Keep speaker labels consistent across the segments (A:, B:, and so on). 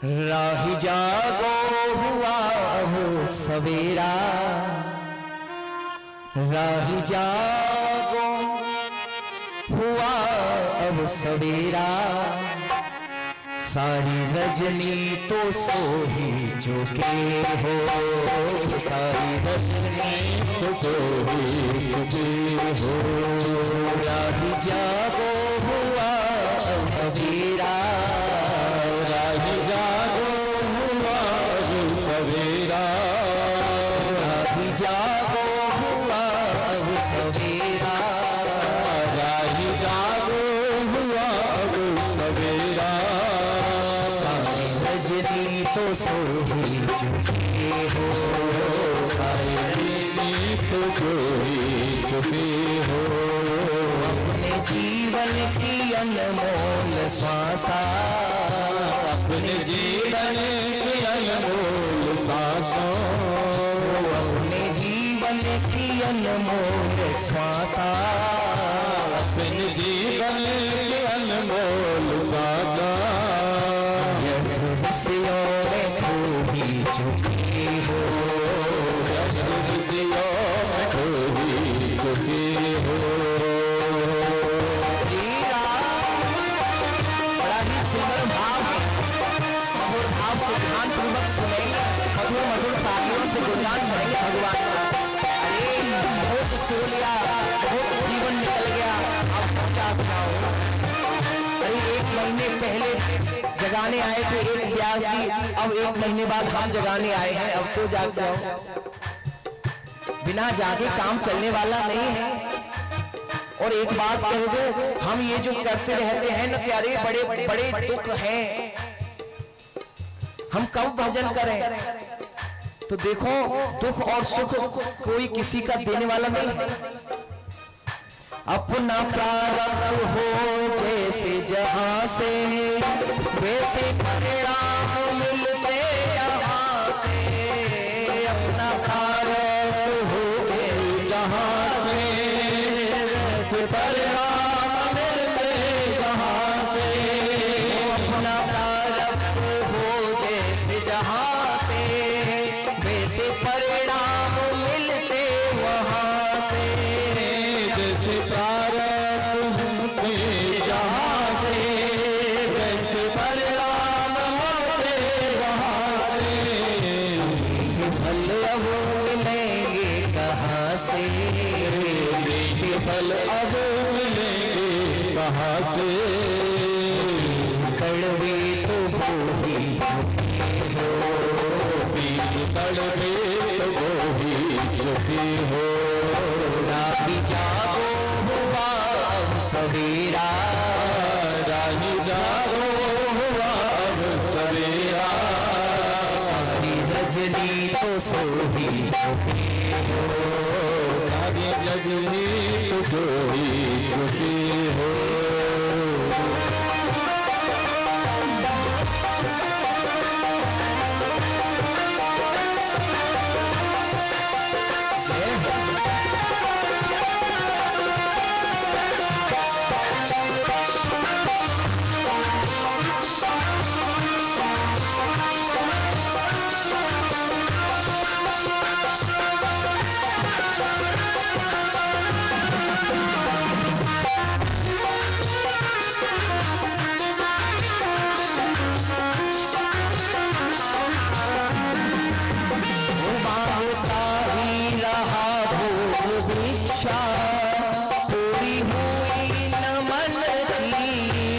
A: राही जागो हुआ अब सवेरा, राही जागो हुआ अब सवेरा, सारी रजनी तो सोही चुके हो, सारी रजनी तो सोही चुके हो। राही जागो हुआ अब सवेरा, राही जागो हुआ अब सवेरा, राही जागो हुआ अब सवेरा, राही जागो हुआ अब सवेरा, सारी रजनी तो सोही चुके हो, सारी रजनी तो सोही चुके हो। अपने जीवन की अनमोल श्वासा, अपने जीवन की अनमोल श्वासों, अपने जीवन की अनमोल श्वासा, अपने जीवन की अनमोल श्वासा, खुशियों में खूबी चुकी हो, खुशियों में खूबी चुकी हो। बड़ा ही सुंदर भाव है, मधुर भाव से ध्यान पूर्वक सुनेंगे, मधुर मधुर तालियों से गुणगान करेंगे भगवान का। अरे बहुत सुन लिया, बहुत जीवन निकल गया, अब क्या बताओ। अरे एक महीने पहले जगाने आए थे एक व्यास जी, अब एक महीने बाद हम जगाने आए हैं, अब तो जाग जाओ। बिना जागे काम चलने वाला नहीं है। और एक बात कह दो, हम ये जो करते रहते हैं ना प्यारे, बड़े बड़े दुख हैं, हम कब भजन करें? तो देखो दुख और सुख कोई किसी का देने वाला नहीं है। अपना प्रारब्ध हो जैसे जहां से, वैसे परिणाम मिलते यहाँ से। अपना प्रारब्ध हो जहां से, वैसे परिणाम मिलते यहाँ से। अपना प्रारब्ध हो जैसे जहां से, वैसे परिणाम मिलते वहां से। जैसे प्रारब्ध होते जहां से, वैसे परिणाम होते वहां से। ये फल अब मिलेंगे कहाँ से, ये फल अब मिलेंगे कहाँ से। कड़वे तो वो ही हो, बीज कड़वे तो वो ही चुके हो। राही जागो हुआ अब सवेरा, राही जागो हुआ अब सवेरा, सारी रजनी तो सोही चुके हो, सारी रजनी तो सोही चुके हो। पूरी हुई न मन की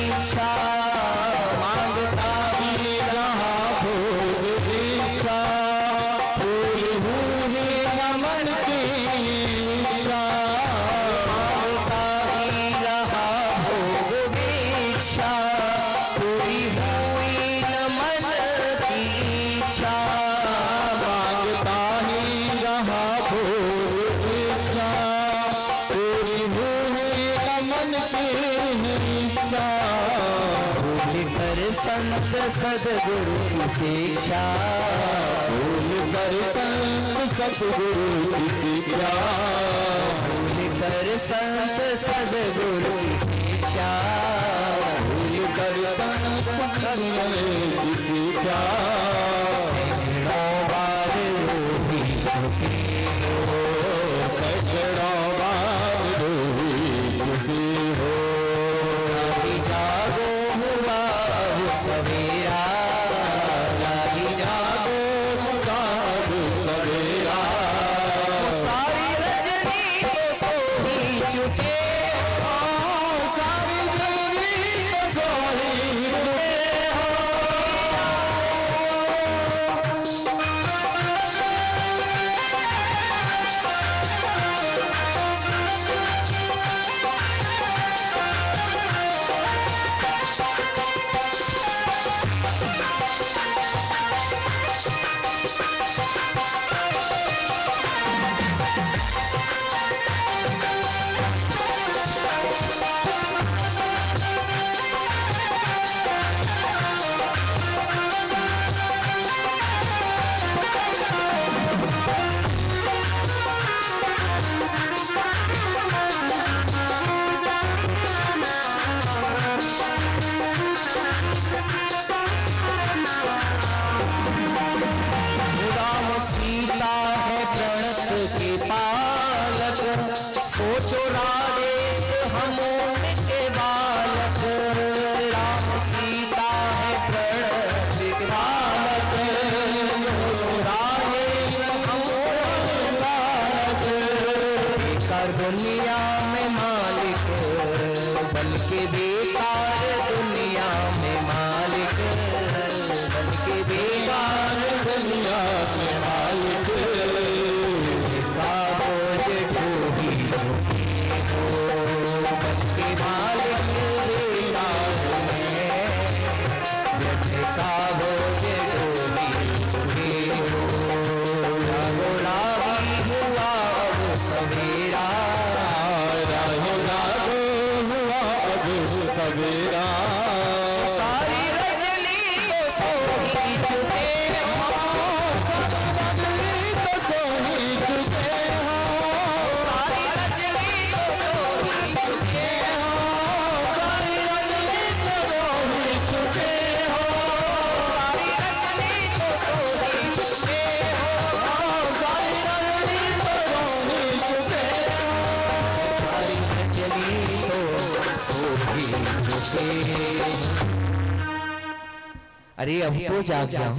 A: इच्छा, मांगता ही रहा भोग दीक्षा। पूरी हुई न मन की इच्छा, मांगता ही रहा भोग दीक्षा। पूरी हुई न मन की इच्छा, मांगता ही रहा भोग दीक्षा। पूरी हुई मन की इच्छा, भूल कर संत सदगुरु की शिक्षा, भूल कर संत सदगुरु की शिक्षा, भूल कर संत सदगुरु की शिक्षा, भूल कर संत
B: सखियन किसी प्यास सैकड़ों बार रोही चुकी हो, सैकड़ों बार रोही चुकी हो।
A: लागी जागो हुआ वो सवेरा, लागी जागो
B: हुआ वो सवेरा,
A: सारी रजनी तो सो ही चुके हो,
B: सारी रजनी तो सो ही चुके हो।
A: राम सीता है प्रणत के पालक, सोचो राजेश हम उनके बालक। राम सीता है प्रणत के पालक, सोचो राजेश हम उनके बालक। बेकार दुनिया में मालिक, बल्कि बेकार दुनिया में मालिक, बल्कि बेकार
B: दुनिया में मालिक
A: काबोज ढूंढी झुकी हो, बल्कि मालिक बेकार में, काबोज ढूंढी झुकी हो। जागो लागी हुआ वो सवेरा,
B: राहो राहो हुआ अब सवेरा,
A: सारी रजनी तो सो ही चुके हो,
B: रजनी तो सो ही चुके हो,
A: सारी रजनी तो सो ही चुके हो,
B: सारी रजनी तो सो ही चुके हो,
A: सारी रजनी तो सो ही चुके हो,
B: सारी रजनी तो सो ही चुके हो।
A: सारी रजनी तो सो ही चुके हो। अरे अब तो जाग जाओ,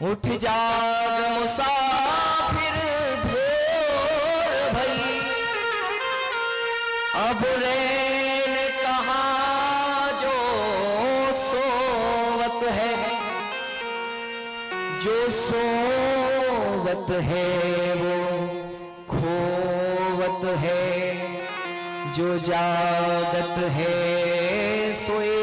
A: उठ जाग मुसाफिर भोर भई, अब रैन कहाँ जो सोवत है, जो सोवत है वो खोवत है, जो जागत है सोए